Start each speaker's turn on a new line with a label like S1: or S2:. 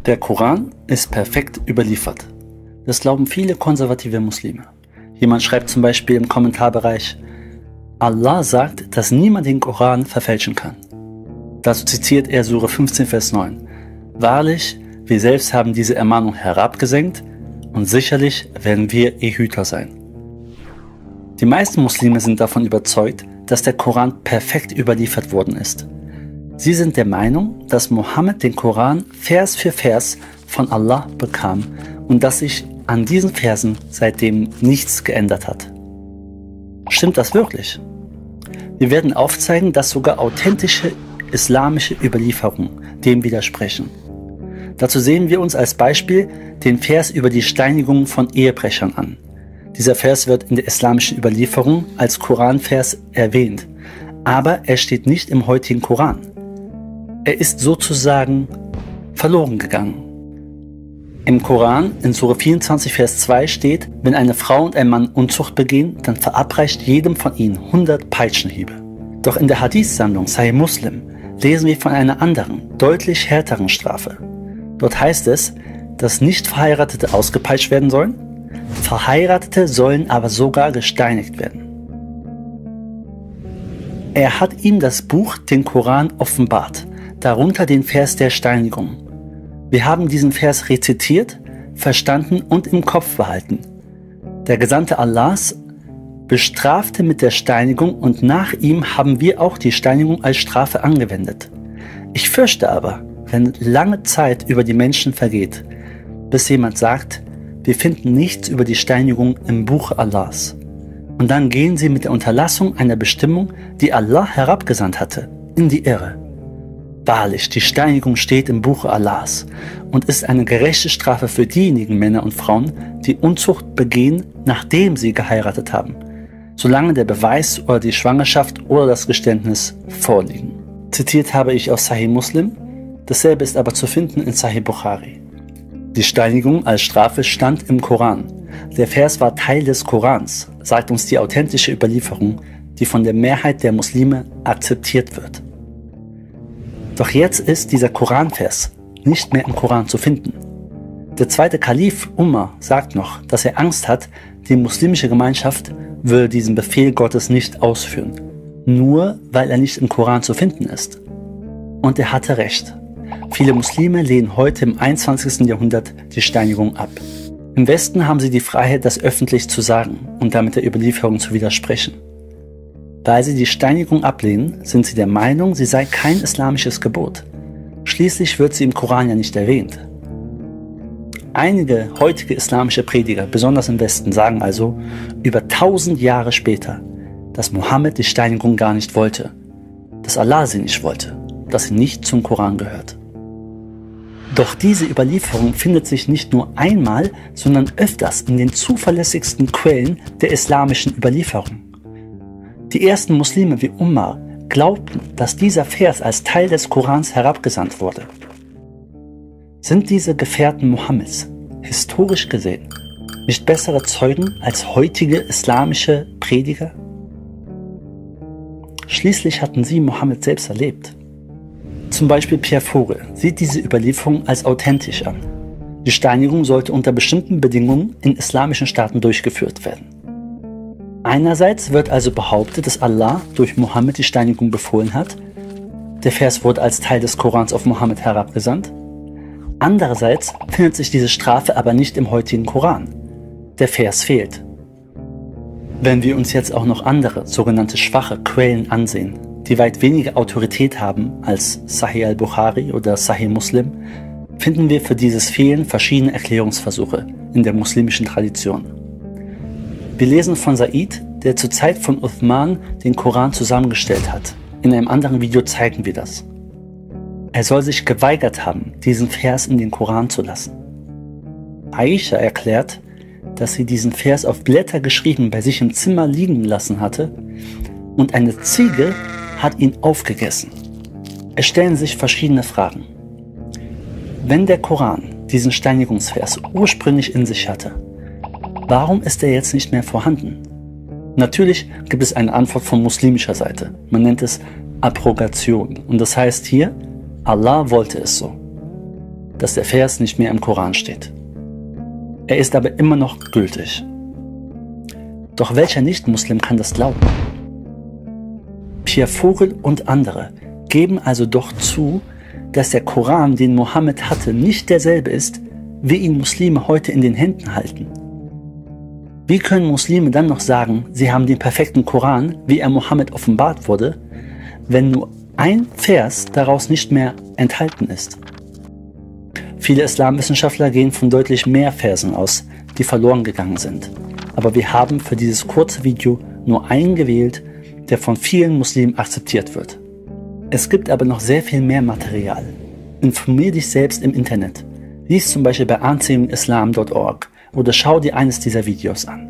S1: Der Koran ist perfekt überliefert. Das glauben viele konservative Muslime. Jemand schreibt zum Beispiel im Kommentarbereich: Allah sagt, dass niemand den Koran verfälschen kann. Dazu zitiert er Sure 15, Vers 9. Wahrlich, wir selbst haben diese Ermahnung herabgesenkt und sicherlich werden wir ihr Hüter sein. Die meisten Muslime sind davon überzeugt, dass der Koran perfekt überliefert worden ist. Sie sind der Meinung, dass Mohammed den Koran Vers für Vers von Allah bekam und dass sich an diesen Versen seitdem nichts geändert hat. Stimmt das wirklich? Wir werden aufzeigen, dass sogar authentische islamische Überlieferungen dem widersprechen. Dazu sehen wir uns als Beispiel den Vers über die Steinigung von Ehebrechern an. Dieser Vers wird in der islamischen Überlieferung als Koranvers erwähnt, aber er steht nicht im heutigen Koran. Er ist sozusagen verloren gegangen. Im Koran, in Sure 24, Vers 2 steht: Wenn eine Frau und ein Mann Unzucht begehen, dann verabreicht jedem von ihnen 100 Peitschenhiebe. Doch in der Hadith-Sammlung Sahih Muslim lesen wir von einer anderen, deutlich härteren Strafe. Dort heißt es, dass Nicht-Verheiratete ausgepeitscht werden sollen, Verheiratete sollen aber sogar gesteinigt werden. Er hat ihm das Buch, den Koran, offenbart, darunter den Vers der Steinigung. Wir haben diesen Vers rezitiert, verstanden und im Kopf behalten. Der Gesandte Allahs bestrafte mit der Steinigung und nach ihm haben wir auch die Steinigung als Strafe angewendet. Ich fürchte aber, wenn lange Zeit über die Menschen vergeht, bis jemand sagt, wir finden nichts über die Steinigung im Buch Allahs. Und dann gehen sie mit der Unterlassung einer Bestimmung, die Allah herabgesandt hatte, in die Irre. Wahrlich, die Steinigung steht im Buche Allahs und ist eine gerechte Strafe für diejenigen Männer und Frauen, die Unzucht begehen, nachdem sie geheiratet haben, solange der Beweis oder die Schwangerschaft oder das Geständnis vorliegen. Zitiert habe ich aus Sahih Muslim, dasselbe ist aber zu finden in Sahih Bukhari. Die Steinigung als Strafe stand im Koran. Der Vers war Teil des Korans, sagt uns die authentische Überlieferung, die von der Mehrheit der Muslime akzeptiert wird. Doch jetzt ist dieser Koranvers nicht mehr im Koran zu finden. Der zweite Kalif Umar sagt noch, dass er Angst hat, die muslimische Gemeinschaft würde diesen Befehl Gottes nicht ausführen, nur weil er nicht im Koran zu finden ist. Und er hatte recht. Viele Muslime lehnen heute im 21. Jahrhundert die Steinigung ab. Im Westen haben sie die Freiheit, das öffentlich zu sagen und damit der Überlieferung zu widersprechen. Weil sie die Steinigung ablehnen, sind sie der Meinung, sie sei kein islamisches Gebot. Schließlich wird sie im Koran ja nicht erwähnt. Einige heutige islamische Prediger, besonders im Westen, sagen also über 1000 Jahre später, dass Mohammed die Steinigung gar nicht wollte, dass Allah sie nicht wollte, dass sie nicht zum Koran gehört. Doch diese Überlieferung findet sich nicht nur einmal, sondern öfters in den zuverlässigsten Quellen der islamischen Überlieferung. Die ersten Muslime wie Umar glaubten, dass dieser Vers als Teil des Korans herabgesandt wurde. Sind diese Gefährten Mohammeds, historisch gesehen, nicht bessere Zeugen als heutige islamische Prediger? Schließlich hatten sie Mohammed selbst erlebt. Zum Beispiel Pierre Vogel sieht diese Überlieferung als authentisch an. Die Steinigung sollte unter bestimmten Bedingungen in islamischen Staaten durchgeführt werden. Einerseits wird also behauptet, dass Allah durch Mohammed die Steinigung befohlen hat. Der Vers wurde als Teil des Korans auf Mohammed herabgesandt. Andererseits findet sich diese Strafe aber nicht im heutigen Koran. Der Vers fehlt. Wenn wir uns jetzt auch noch andere, sogenannte schwache Quellen ansehen, die weit weniger Autorität haben als Sahih al-Bukhari oder Sahih Muslim, finden wir für dieses Fehlen verschiedene Erklärungsversuche in der muslimischen Tradition. Wir lesen von Said, der zur Zeit von Uthman den Koran zusammengestellt hat. In einem anderen Video zeigen wir das. Er soll sich geweigert haben, diesen Vers in den Koran zu lassen. Aisha erklärt, dass sie diesen Vers auf Blätter geschrieben bei sich im Zimmer liegen lassen hatte und eine Ziege hat ihn aufgegessen. Es stellen sich verschiedene Fragen. Wenn der Koran diesen Steinigungsvers ursprünglich in sich hatte, warum ist er jetzt nicht mehr vorhanden? Natürlich gibt es eine Antwort von muslimischer Seite. Man nennt es Abrogation. Und das heißt hier, Allah wollte es so. dass der Vers nicht mehr im Koran steht. Er ist aber immer noch gültig. Doch welcher Nicht-Muslim kann das glauben? Pierre Vogel und andere geben also doch zu, dass der Koran, den Mohammed hatte, nicht derselbe ist, wie ihn Muslime heute in den Händen halten. Wie können Muslime dann noch sagen, sie haben den perfekten Koran, wie er Mohammed offenbart wurde, wenn nur ein Vers daraus nicht mehr enthalten ist? Viele Islamwissenschaftler gehen von deutlich mehr Versen aus, die verloren gegangen sind. Aber wir haben für dieses kurze Video nur einen gewählt, der von vielen Muslimen akzeptiert wird. Es gibt aber noch sehr viel mehr Material. Informier dich selbst im Internet. Lies zum Beispiel bei ansehungsislam.org oder schau dir eines dieser Videos an.